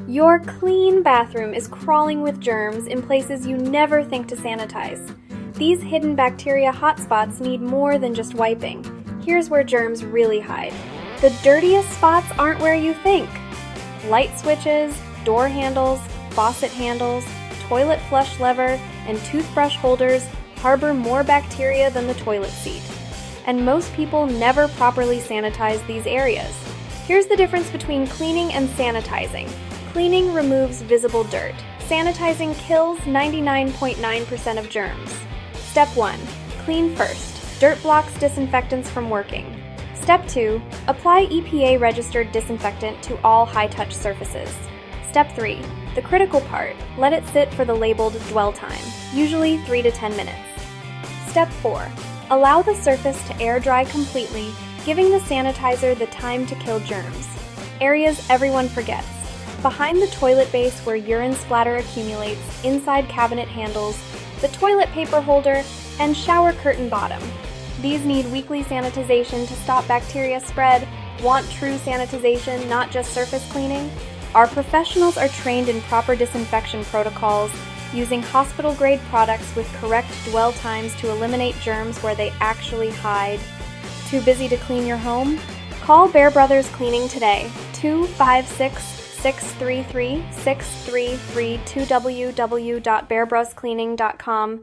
Your clean bathroom is crawling with germs in places you never think to sanitize. These hidden bacteria hotspots need more than just wiping. Here's where germs really hide. The dirtiest spots aren't where you think. Light switches, door handles, faucet handles, toilet flush lever, and toothbrush holders harbor more bacteria than the toilet seat. And most people never properly sanitize these areas. Here's the difference between cleaning and sanitizing. Cleaning removes visible dirt. Sanitizing kills 99.9% of germs. Step 1. Clean first. Dirt blocks disinfectants from working. Step 2. Apply EPA-registered disinfectant to all high-touch surfaces. Step 3. The critical part. Let it sit for the labeled dwell time, usually 3 to 10 minutes. Step 4. Allow the surface to air dry completely, giving the sanitizer the time to kill germs. Areas everyone forgets. Behind the toilet base where urine splatter accumulates, inside cabinet handles, the toilet paper holder, and shower curtain bottom. These need weekly sanitization to stop bacteria spread. Want true sanitization, not just surface cleaning? Our professionals are trained in proper disinfection protocols, using hospital-grade products with correct dwell times to eliminate germs where they actually hide. Too busy to clean your home? Call Bear Brothers Cleaning today, 256-633-6332 www.bearbroscleaning.com